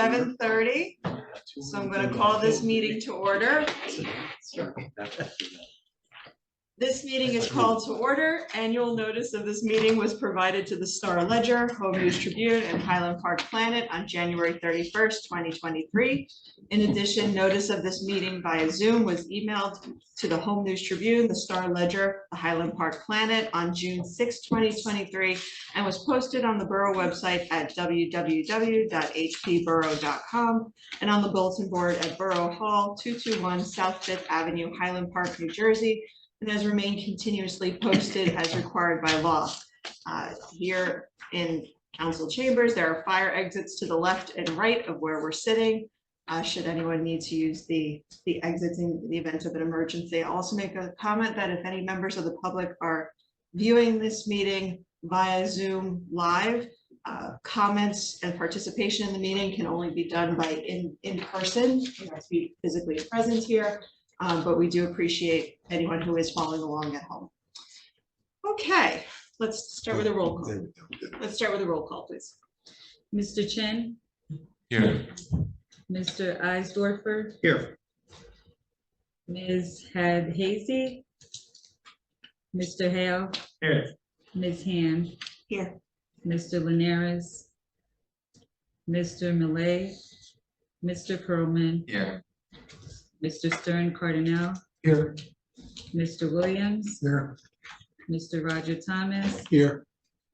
7:30. So I'm going to call this meeting to order. This meeting is called to order. Annual notice of this meeting was provided to the Star Ledger, Home News Tribune, and Highland Park Planet on January 31st, 2023. In addition, notice of this meeting via Zoom was emailed to the Home News Tribune, the Star Ledger, the Highland Park Planet on June 6, 2023, and was posted on the Borough website at www.hpborough.com and on the bulletin board at Borough Hall, 221 South Fifth Avenue, Highland Park, New Jersey, and has remained continuously posted as required by law. Here in council chambers, there are fire exits to the left and right of where we're sitting. Should anyone need to use the exits in the event of an emergency. I'll also make a comment that if any members of the public are viewing this meeting via Zoom live, comments and participation in the meeting can only be done by in person. You have to be physically present here. But we do appreciate anyone who is following along at home. Okay, let's start with a roll call. Let's start with a roll call, please. Mr. Chen? Here. Mr. Eisdorfer? Here. Ms. Hazy? Mr. Hale? Here. Ms. Hand? Here. Mr. Linares? Mr. Millay? Mr. Perlman? Here. Mr. Stern Cardinal? Here. Mr. Williams? Here. Mr. Roger Thomas? Here.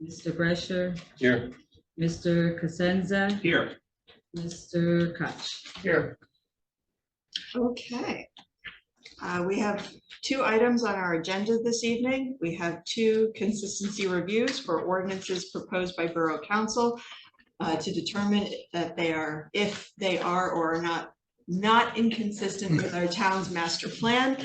Mr. Brescher? Here. Mr. Cosenza? Here. Mr. Koch? Here. Okay. We have two items on our agenda this evening. We have two consistency reviews for ordinances proposed by Borough Council to determine that they are, if they are or are not inconsistent with our town's master plan.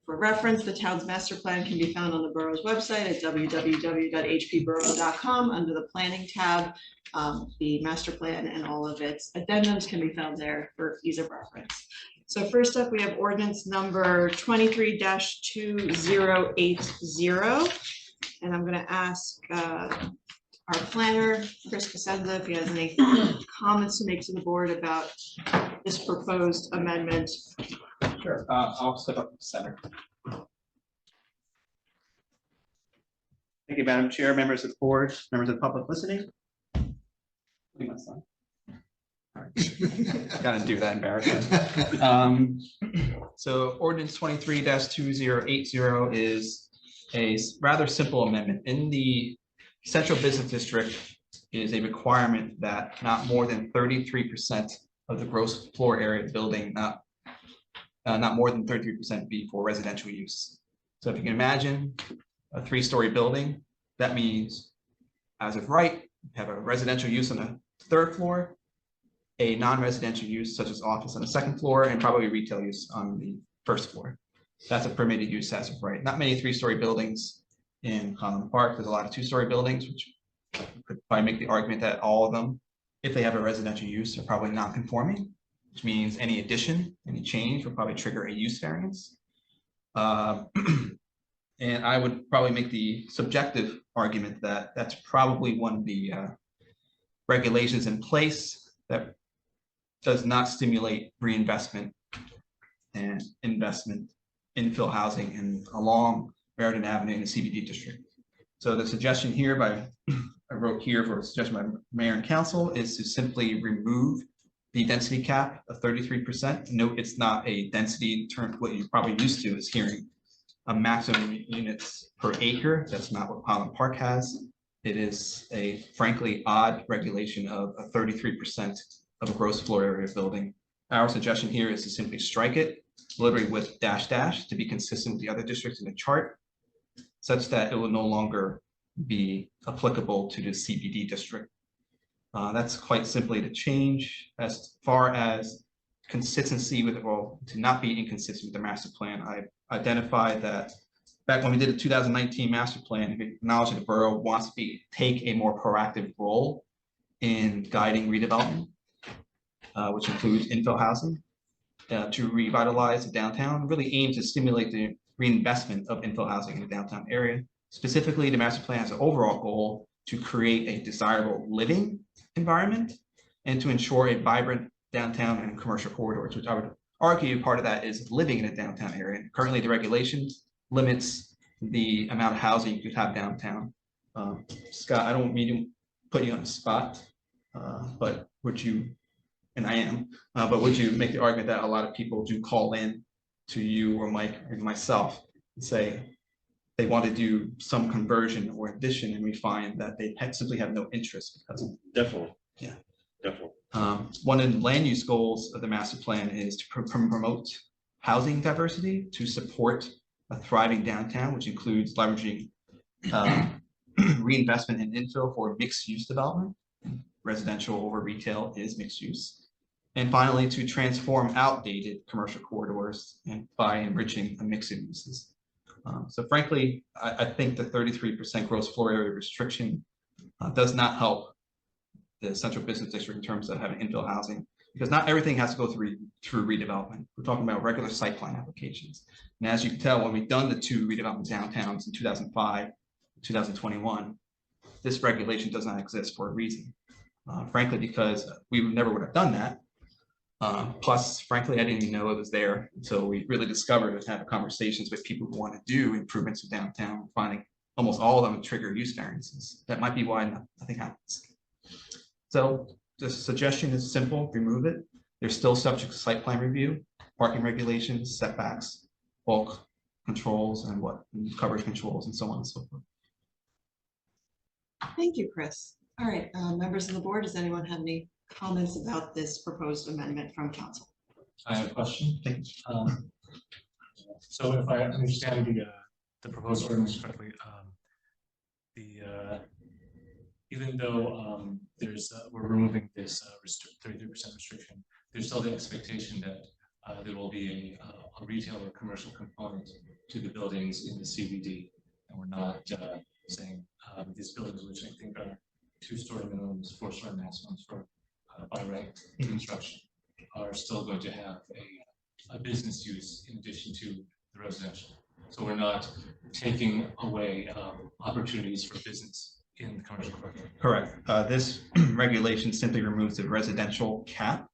For reference, the town's master plan can be found on the borough's website at www.hpborough.com under the planning tab. The master plan and all of its addendums can be found there for ease of reference. So first up, we have ordinance number 23-2080. And I'm going to ask our planner, Chris Cosenza, if he has any comments to make to the board about this proposed amendment. Sure, I'll step up to the center. Thank you, Madam Chair, members of the board, members of the public listening. Gotta do that embarrassment. So ordinance 23-2080 is a rather simple amendment. In the central business district is a requirement that not more than 33% of the gross floor area of the building, not more than 33% be for residential use. So if you can imagine a 3-story building, that means as of right, you have a residential use on the 3rd floor, a non-residential use such as office on the 2nd floor, and probably retail use on the 1st floor. That's a permitted use as of right. Not many 3-story buildings in Highland Park. There's a lot of 2-story buildings, which could probably make the argument that all of them, if they have a residential use, are probably non-conforming, which means any addition, any change will probably trigger a use variance. And I would probably make the subjective argument that that's probably one of the regulations in place that does not stimulate reinvestment and investment infill housing and along Meriden Avenue in the CBD district. So the suggestion here I wrote here for a suggestion by Mayor and Council is to simply remove the density cap of 33%. Note it's not a density term. What you're probably used to is hearing a maximum units per acre. That's not what Highland Park has. It is a frankly odd regulation of a 33% of a gross floor area of building. Our suggestion here is to simply strike it, literally with dash to be consistent with the other districts in the chart, such that it will no longer be applicable to the CBD district. That's quite simply the change. As far as consistency with, well, to not be inconsistent with the master plan, I identified that back when we did the 2019 master plan, we acknowledged that the borough wants to take a more proactive role in guiding redevelopment, which includes infill housing, to revitalize the downtown, really aim to stimulate the reinvestment of infill housing in the downtown area. Specifically, the master plan has an overall goal to create a desirable living environment and to ensure a vibrant downtown and commercial corridors, which I would argue part of that is living in a downtown area. Currently, the regulations limits the amount of housing you could have downtown. Scott, I don't mean to put you on the spot, but would you, and I am, but would you make the argument that a lot of people do call in to you or Mike and myself and say they want to do some conversion or addition, and we find that they simply have no interest because of Definitely. Yeah. Definitely. One of the land use goals of the master plan is to promote housing diversity, to support a thriving downtown, which includes leveraging reinvestment in infill for mixed use development. Residential over retail is mixed use. And finally, to transform outdated commercial corridors and by enriching a mix of uses. So frankly, I think the 33% gross floor area restriction does not help the central business district in terms of having infill housing, because not everything has to go through redevelopment. We're talking about regular site plan applications. And as you can tell, when we've done the 2 redevelopment downtowns in 2005, 2021, this regulation does not exist for a reason. Frankly, because we never would have done that. Plus, frankly, I didn't even know it was there until we really discovered it, had conversations with people who want to do improvements to downtown, finding almost all of them trigger use variances. That might be why nothing happens. So the suggestion is simple: remove it. They're still subject to site plan review, parking regulations, setbacks, bulk controls, and coverage controls, and so on and so forth. Thank you, Chris. All right, members of the board, does anyone have any comments about this proposed amendment from council? I have a question. So if I understand the proposed ordinance correctly, even though we're removing this 33% restriction, there's still the expectation that there will be a retail or commercial component to the buildings in the CBD, and we're not saying these buildings, which I think are 2-story minimums, 4-story maximums for by right construction, are still going to have a business use in addition to the residential. So we're not taking away opportunities for business in the commercial corridor. Correct. This regulation simply removes the residential cap.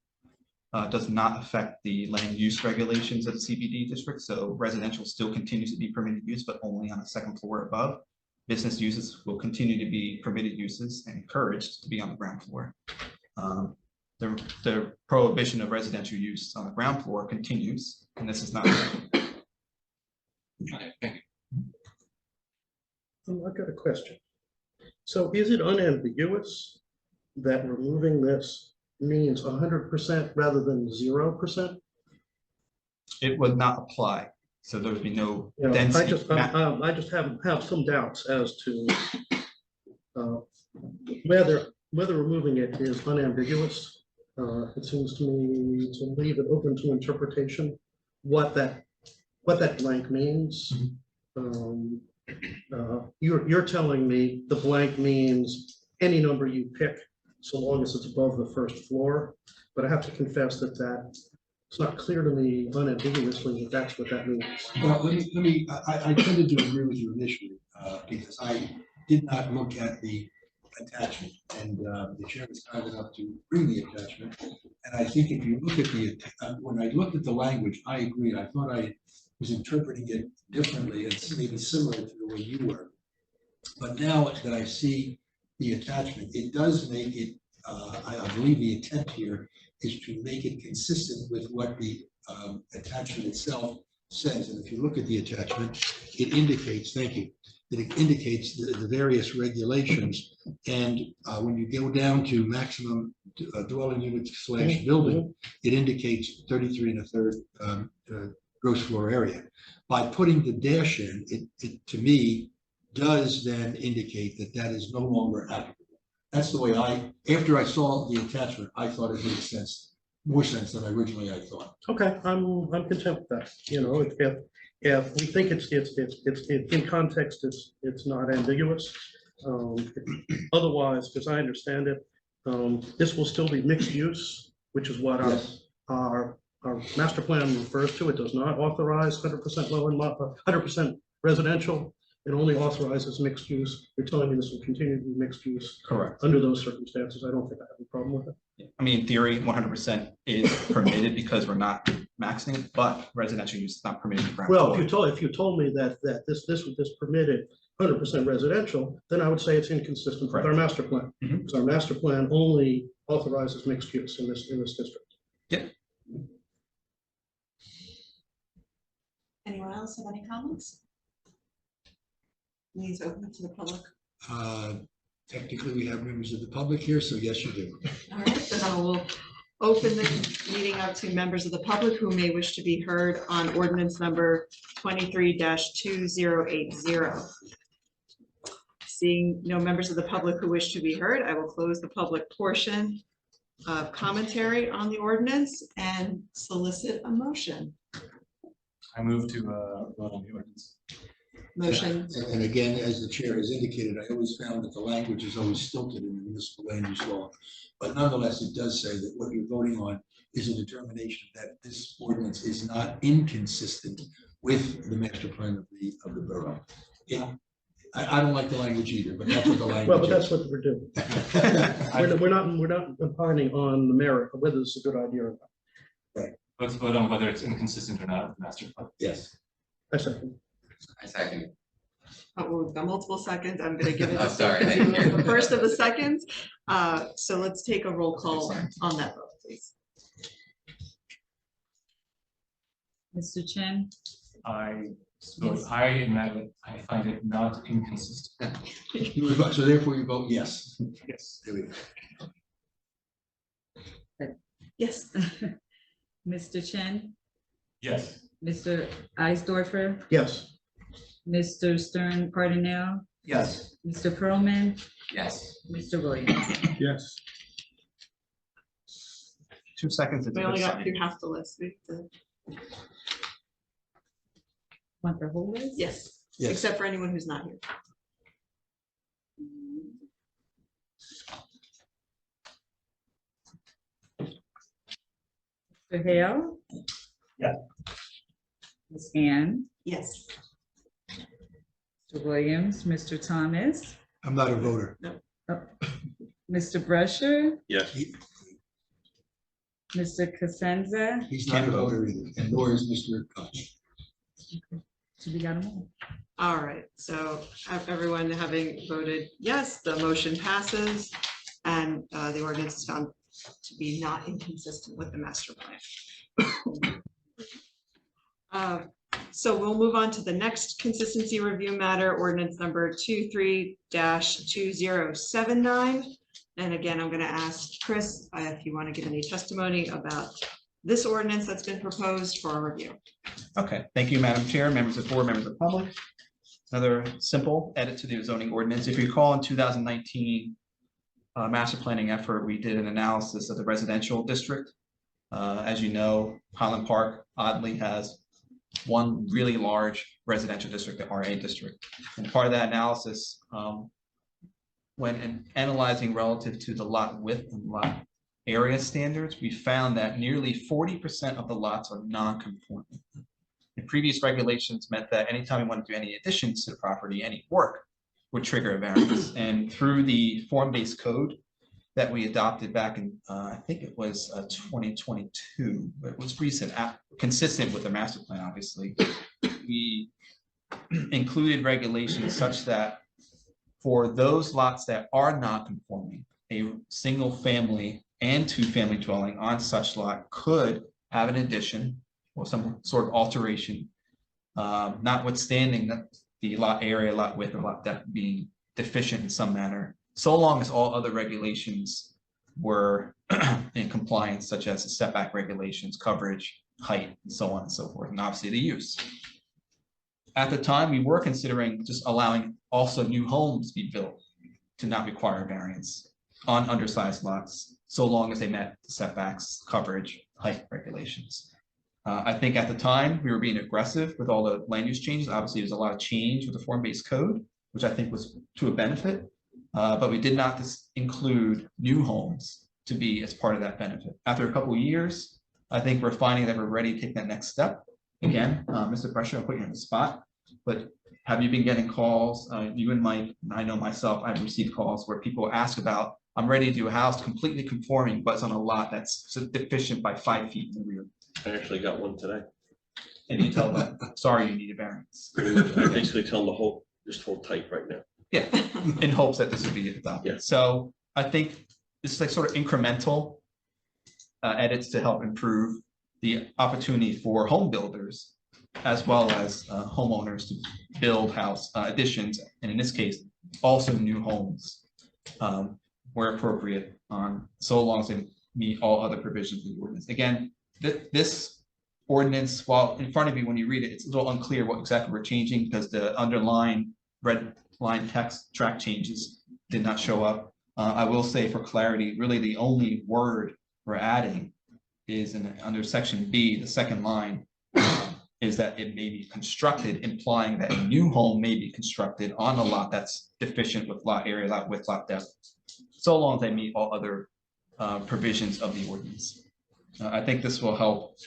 Does not affect the land use regulations of the CBD district. So residential still continues to be permitted use, but only on the 2nd floor above. Business uses will continue to be permitted uses and encouraged to be on the ground floor. The prohibition of residential use on the ground floor continues, and this is not. Okay, thank you. I've got a question. So is it unambiguous that removing this means 100% rather than 0%? It would not apply. So there would be no You know, density. I just have some doubts as to whether removing it is unambiguous. It seems to me to leave it open to interpretation what that blank means. You're telling me the blank means any number you pick, so long as it's above the 1st floor. But I have to confess that it's not clear to me unambiguously that that's what that means. Well, I tended to agree with you initially because I did not look at the attachment, and the chair was kind enough to bring the attachment. And I think if you look at when I looked at the language, I agreed. I thought I was interpreting it differently and maybe similar to the way you were. But now that I see the attachment, it does make it, I believe the intent here is to make it consistent with what the attachment itself says. And if you look at the attachment, it indicates, thank you, that it indicates the various regulations. And when you go down to maximum dwelling units / building, it indicates 33 1/3 gross floor area. By putting the dash in, it to me does then indicate that that is no longer applicable. That's the way after I saw the attachment, I thought it made sense, more sense than originally I thought. Okay, I'm content with that. You know, if we think it's in context, it's not ambiguous. Otherwise, because I understand it, this will still be mixed use, which is what our master plan refers to. It does not authorize 100% low and 100% residential. It only authorizes mixed use. You're telling me this will continue to be mixed use. Correct. Under those circumstances, I don't think I have a problem with it. I mean, in theory, 100% is permitted because we're not maxing it, but residential use is not permitted. in ground Well, floor. if you told me that this permitted 100% residential, then I would say it's inconsistent with our Correct. master plan. Mhm. Because our master plan only authorizes mixed use in this district. Anyone else have any comments? Please open to the public. Technically, we have members of the public here, so yes, you do. All right, then I will open the meeting up to members of the public who may wish to be heard on ordinance number 23-2080. Seeing no members of the public who wish to be heard, I will close the public portion of commentary on the ordinance and solicit a motion. I move to vote on the ordinance. Motion, And again, as the chair has indicated, I always found that the language is always stilted in the municipal land use law. But nonetheless, it does say that what you're voting on is a determination that this ordinance is not inconsistent with the master plan of the borough. I don't like the language either, but that's what the language is. Well, but that's what we're doing. We're not opining on the merit of whether this is a good idea or not. Let's vote on whether it's inconsistent or not with the master plan. Yes. I second. I second. we've got multiple seconds. I'm gonna give it Oh, a sorry. second. The first of the seconds. So let's take a roll call on that vote, please. Mr. Chen, I vote aye in that I find it not inconsistent. So therefore you vote yes. Yes. There we go. Yes. Mr. Chen, Yes. Mr. Eisdorfer, Yes. Mr. Stern Cardinal, Yes. Mr. Pearlman, Yes. Mr. Williams. Yes. 2 seconds. is a We good only got sign. through half the list. We have to- Want the whole list? Yes, Yes. except for anyone who's not here. Mr. Hale? Yeah. Ms. Ann, Yes. Mr. Williams, Mr. Thomas, I'm not a voter. Mr. Brusher, Yes. Mr. Cosenza. He's not a voter either, and nor is Mr. Koch. So we got them all. All right, so everyone having voted yes, the motion passes and the ordinance is found to be not inconsistent with the master plan. So we'll move on to the next consistency review matter, ordinance number 23-2079. And again, I'm going to ask Chris if you want to give any testimony about this ordinance that's been proposed for a review. Okay, thank you, Madam Chair, members of the board, members of the public. Another simple edit to the zoning ordinance. If you recall, in 2019 master planning effort, we did an analysis of the residential district. As you know, Highland Park oddly has one really large residential district, the RA district. And part of that analysis, when analyzing relative to the lot width and lot area standards, we found that nearly 40% of the lots are non-conforming. And previous regulations meant that anytime we want to do any additions to the property, any work would trigger a variance. And through the form-based code that we adopted back in, I think it was 2022, but it was recent, consistent with the master plan, obviously. We included regulations such that for those lots that are not conforming, a single family and two-family dwelling on such lot could have an addition or some sort of alteration, notwithstanding that the lot area, lot width, or lot depth being deficient in some manner, so long as all other regulations were in compliance, such as the setback regulations, coverage, height, and so on and so forth, and obviously the use. At the time, we were considering just allowing also new homes be built to not require variance on undersized lots, so long as they met the setbacks, coverage, height regulations. I think at the time, we were being aggressive with all the land use changes. Obviously, there's a lot of change with the form-based code, which I think was to a benefit, but we did not include new homes to be as part of that benefit. After a couple of years, I think we're finding that we're ready to take that next step. Again, Mr. Pressure, I'll put you on the spot, but have you been getting calls, you and Mike, and I know myself, I've received calls where people ask about I'm ready to do a house completely conforming, but it's on a lot that's deficient by 5 feet in the rear. I actually got one today. And you tell them, sorry, you need a variance. I basically tell them to just hold tight right now. Yeah, in hopes that this would be adopted. Yeah. So I think this is like sort of incremental edits to help improve the opportunity for home builders as well as homeowners to build house additions, and in this case, also new homes where appropriate, so long as they meet all other provisions of the ordinance. Again, this ordinance, while in front of you when you read it, it's a little unclear what exactly we're changing because the underlined red line text track changes did not show up. I will say for clarity, really the only word we're adding is under section B, the second line, is that it may be constructed, implying that a new home may be constructed on a lot that's deficient with lot area, lot width, lot depth, so long as they meet all other provisions of the ordinance. I think this will help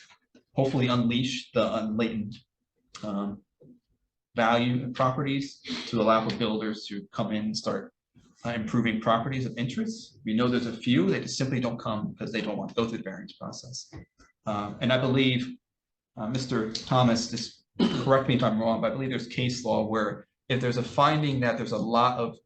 hopefully unleash the latent value in properties to allow for builders to come in and start improving properties of interest. We know there's a few that just simply don't come because they don't want to go through the variance process. And I believe, Mr. Thomas, just correct me if I'm wrong, but I believe there's case law where if there's a finding that there's a lot of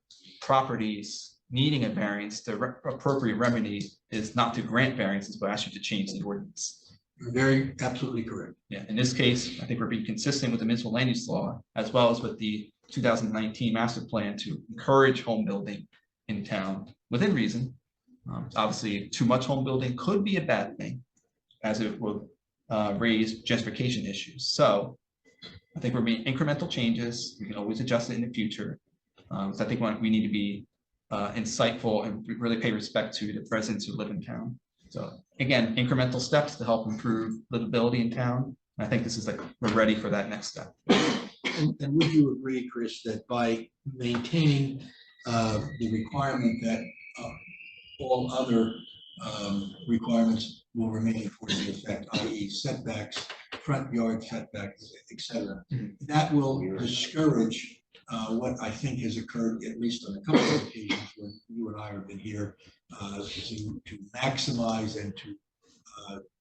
properties needing a variance, the appropriate remedy is not to grant variances, but actually to change the ordinance. You're very absolutely correct. Yeah, in this case, I think we're being consistent with the municipal land use law as well as with the 2019 master plan to encourage home building in town within reason. Obviously, too much home building could be a bad thing as it will raise gentrification issues. So I think we're making incremental changes. We can always adjust it in the future. So I think we need to be insightful and really pay respect to the residents who live in town. So again, incremental steps to help improve livability in town. I think this is like, we're ready for that next step. And would you agree, Chris, that by maintaining the requirement that all other requirements will remain in force in effect, i.e. setbacks, front yard setbacks, et cetera, that will discourage what I think has occurred, at least on a couple of occasions when you and I have been here, to maximize and to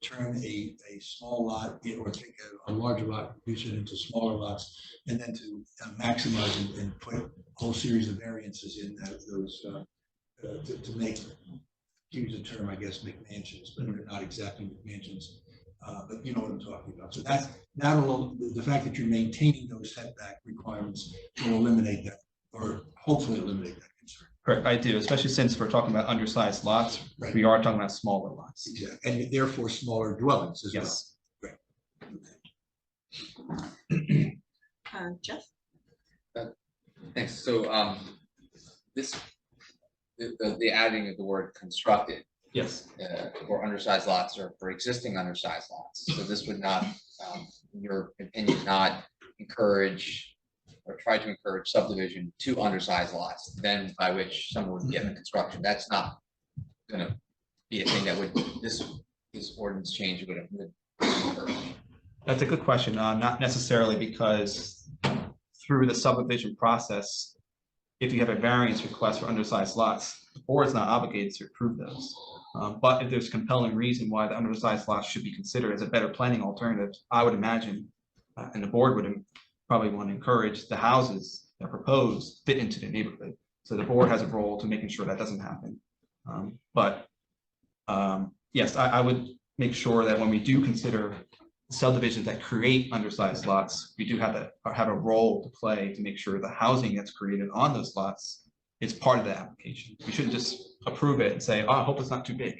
turn a small lot or take a larger lot, reduce it into smaller lots, and then to maximize and put a whole series of variances in those to make, use the term, I guess, McMansions, but they're not exactly McMansions. But you know what I'm talking about. So that'll, the fact that you're maintaining those setback requirements will eliminate that, or hopefully eliminate that concern. Correct, I do, especially since we're talking about undersized lots. Right. We are talking about smaller lots. Exactly. And therefore smaller dwellings as well. Yes. Jeff? Thanks. So the adding of the word constructed Yes. for undersized lots or for existing undersized lots. So this would not, in your opinion, not encourage or try to encourage subdivision to undersized lots, then by which someone would get in construction. That's not going to be a thing that would this ordinance change would encourage. That's a good question. Not necessarily, because through the subdivision process, if you have a variance request for undersized lots, the board is not obligated to approve those. But if there's compelling reason why the undersized lots should be considered as a better planning alternative, I would imagine, and the board would probably want to encourage the houses that are proposed fit into the neighborhood. So the board has a role to making sure that doesn't happen. Yes, I would make sure that when we do consider subdivisions that create undersized lots, we do have a role to play to make sure the housing that's created on those lots is part of the application. We shouldn't just approve it and say, oh, I hope it's not too big.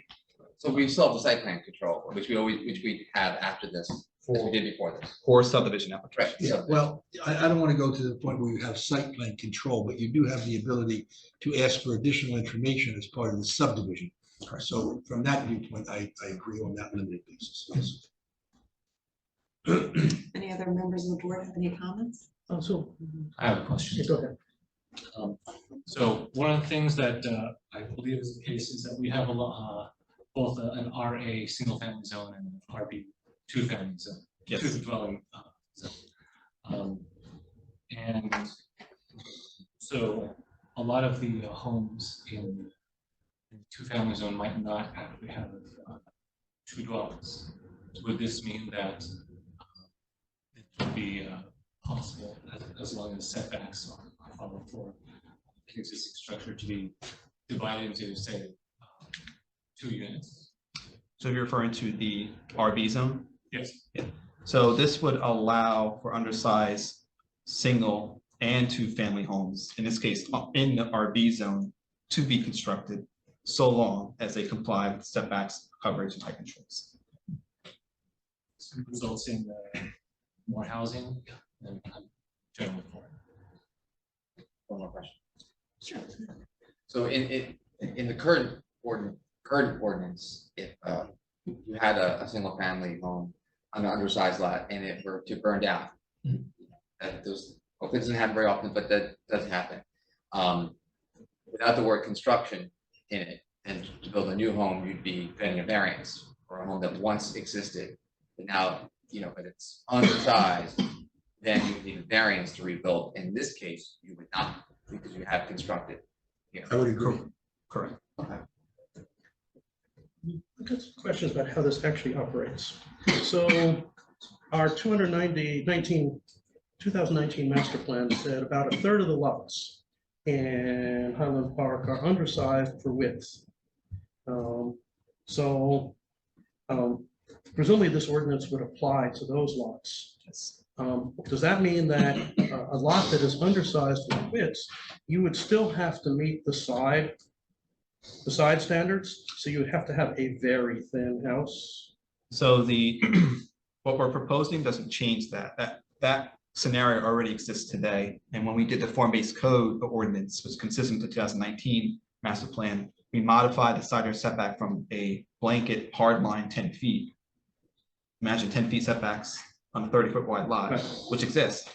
So we still have the site plan control, which we have after this, as we did before this. For subdivision application. Yeah, well, I don't want to go to the point where you have site plan control, but you do have the ability to ask for additional information as part of the subdivision. So from that viewpoint, I agree on that limited basis. Yes. Any other members of the board have any comments? So, I have a question. go ahead. So one of the things that I believe is the case is that we have a lot, both an RA single family zone and an RB 2-family zone, Yes. 2-dwelling zone. And so a lot of the homes in the two-family zone might not actually have two dwellings. Would this mean that it would be possible, as long as setbacks are followed for the existing structure to be divided into, say, 2 units? So you're referring to the RB zone? Yes. So this would allow for undersized single and two-family homes, in this case, in the RB zone, to be constructed so long as they comply with setbacks, coverage, and height controls. So it results in more housing and general floor. One more question. Sure. So in the current ordinance, if you had a single family home on an undersized lot and it were to burn down, that doesn't happen very often, but that does happen. Without the word construction in it, and to build a new home, you'd be getting a variance for a home that once existed, but now, but it's undersized, then you need a variance to rebuild. In this case, you would not, because you have constructed here. I would agree. Correct. I've got some questions about how this actually operates. So our 2019 master plan said about a third of the lots in Highland Park are undersized for width. Presumably this ordinance would apply to those lots. Does that mean that a lot that is undersized for width, you would still have to meet the side standards? So you would have to have a very thin house? So what we're proposing doesn't change that. That scenario already exists today. And when we did the form-based code ordinance, was consistent with 2019 master plan, we modified the side yard setback from a blanket hard line 10 feet. Imagine 10 feet setbacks on a 30-foot wide lot, Right. which exists.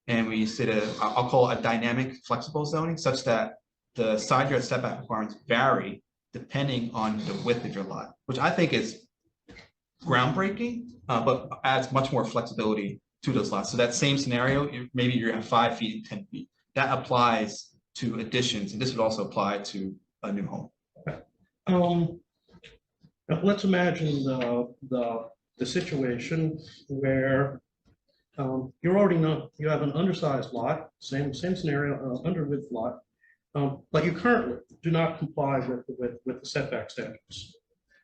And we said, I'll call it a dynamic flexible zoning, such that the side yard setback requirements vary depending on the width of your lot, which I think is groundbreaking, but adds much more flexibility to those lots. So that same scenario, maybe you're at 5 feet and 10 feet. That applies to additions, and this would also apply to a new home. Now let's imagine the situation where you have an undersized lot, same scenario, under width lot, but you currently do not comply with the setback standards.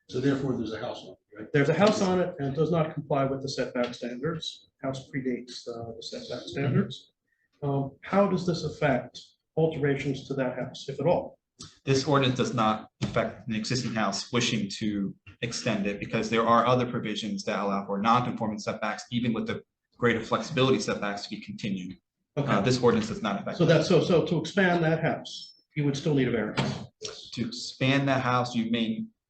So therefore, there's a house on it, right? There's a house on it and it does not comply with the setback standards. House predates the setback standards. How does this affect alterations to that house, if at all? This ordinance does not affect an existing house wishing to extend it, because there are other provisions that allow for non-conforming setbacks, even with the greater flexibility setbacks to be continued. Okay, This ordinance does not affect. so to expand that house, you would still need a variance. To expand that house,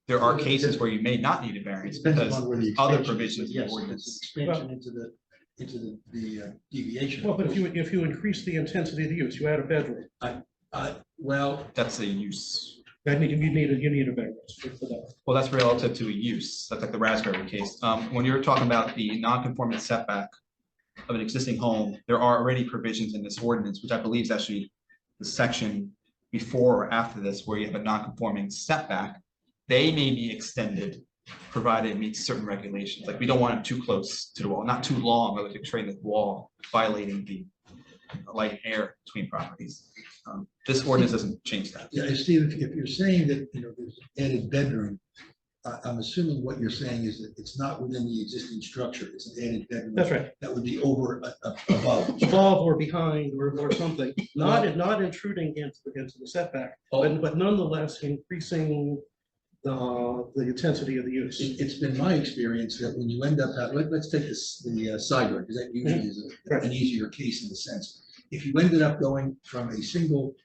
there are cases where you may not need a variance Depends because upon where the other expansion is, provisions but in the yes, ordinance. it's expansion into the deviation. Well, but if you increase the intensity of the use, you add a bedroom, Well, That's a use. you need a variance for that. Well, that's relative to a use. That's like the Raspberry case. When you're talking about the non-conforming setback of an existing home, there are already provisions in this ordinance, which I believe is actually the section before or after this, where you have a non-conforming setback. They may be extended, provided it meets certain regulations. Like, we don't want it too close to the wall, not too long, or like creating the wall, violating the light and air between properties. This ordinance doesn't change that. yeah, Steve, if you're saying that, there's added bedroom, I'm assuming what you're saying is that it's not within the existing structure, it's an added bedroom. That's right. That would be over, above. Above or behind or something, not intruding into the setback, but nonetheless increasing the intensity of the use. It's been my experience that when you end up, let's take the side yard, because that usually is an easier case in the sense. If you ended up going from a single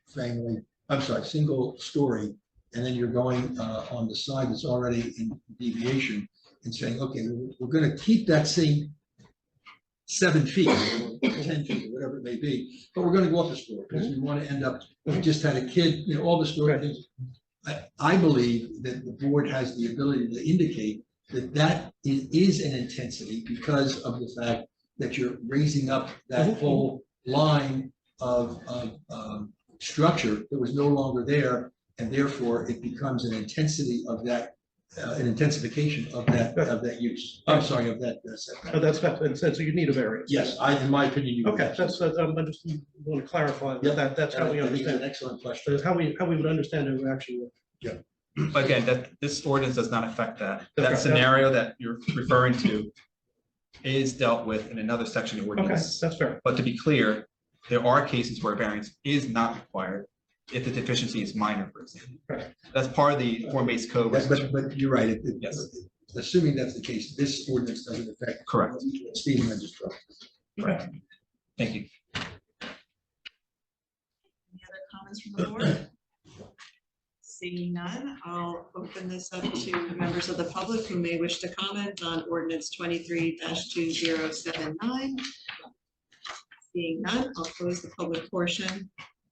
story, and then you're going on the side that's already in deviation and saying, okay, we're going to keep that same 7 feet, or 10 feet, or whatever it may be, but we're going to go up a story because we want to end up, we just had a kid, all the story things. I believe that the board has the ability to indicate that is an intensity because of the fact that you're raising up that whole line of structure that was no longer there, And therefore, it becomes an intensity of that, an intensification of that use. I'm sorry, of that setback. And so you need a variance. Yes, in my opinion, you. Okay, that's, I just want to clarify Yep. that's how we I think it's an understand. excellent question. That's how we would understand it actually. But again, this ordinance does not affect that. Okay. That scenario that you're referring to is dealt with in another section of the Okay, ordinance. that's fair. But to be clear, there are cases where variance is not required if the deficiency is minor, for example. Right. That's part of the form-based code. But you're right. Yes. Assuming that's the case, this ordinance doesn't affect. Correct. what Stephen just dropped. Right. Thank you. Any other comments from the board? Seeing none, I'll open this up to members of the public who may wish to comment on ordinance 23-2079. Seeing none, I'll close the public portion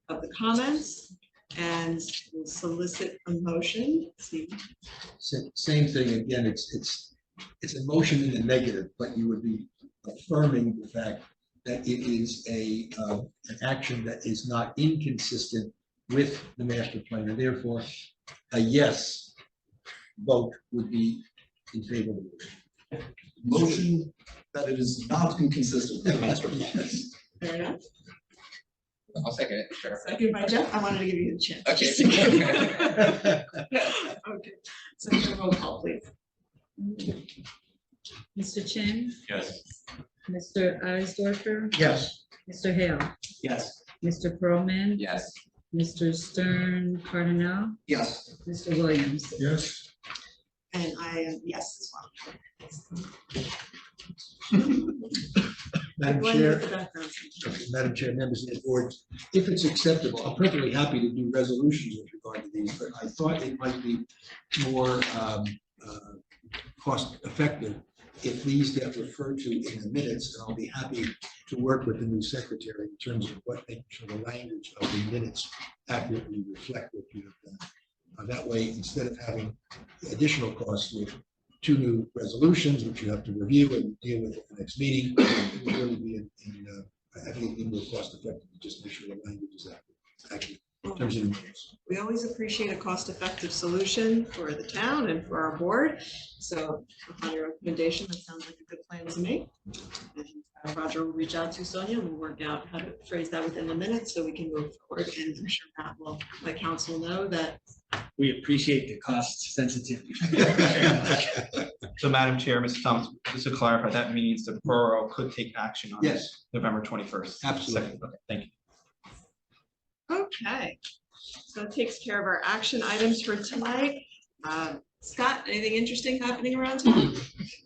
of the comments and will solicit a motion. See, Same thing, again, it's a motion in the negative, but you would be affirming the fact that it is an action that is not inconsistent with the master plan, and therefore a yes vote would be in favor of the motion. Motion that it is not inconsistent with the master plan. fair enough. I'll second it, sure. Second by Jeff, I wanted to give you the chance. Okay. Okay, so roll call, please. Mr. Chin, Yes. Mr. Eisdorfer, Yes. Mr. Hale, Yes. Mr. Pearlman, Yes. Mr. Stern Cardinal, Yes. Mr. Williams. Yes. And I am yes as Madam well. Chair, The background. Madam Chair, members of the board, if it's acceptable, I'm perfectly happy to do resolutions with regard to these, but I thought it might be more cost effective if these get referred to in the minutes, and I'll be happy to work with the new secretary in terms of what making sure the language of the minutes accurately reflect what you have done. That way, instead of having additional costs with 2 new resolutions, which you have to review and deal with at the next meeting, it would really be I think it'd be more cost effective to just make sure the language is accurate in terms of the minutes. We always appreciate a cost-effective solution for the town and for our board. So upon your recommendation, that sounds like a good plan to me. And Roger will reach out to Sonia and we'll work out how to phrase that within the minutes so we can move forward. And I'm sure Matt will let council know that. We appreciate the cost sensitivity. So Madam Chair, Mr. Thomas, just to clarify, that means the borough could take action on Yes, November 21st. Absolutely. Second. Okay, thank you. Okay, so that takes care of our action items for tonight. Scott, anything interesting happening around town?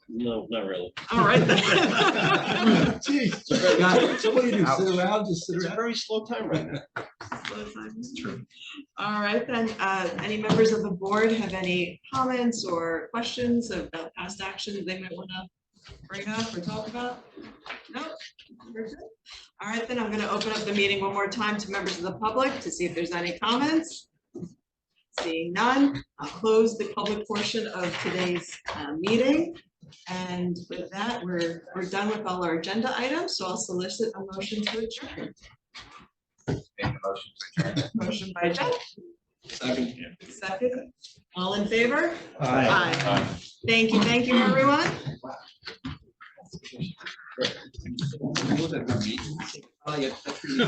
No, not really. All right then. Geez, so what do you do, sit around, just sit It's a around? very slow time right now. It's true. All right, then, any members of the board have any comments or questions about past actions they might want to bring up or talk about? No? We're good. All right, then I'm going to open up the meeting one more time to members of the public to see if there's any comments. Seeing none, I'll close the public portion of today's meeting. And with that, we're done with all our agenda items, so I'll solicit a motion to adjourn. Make a motion to adjourn. Motion by Jeff, Second. second. All in favor? Aye. Aye. Thank you, everyone. Was it a meeting? Oh, yeah, that's really-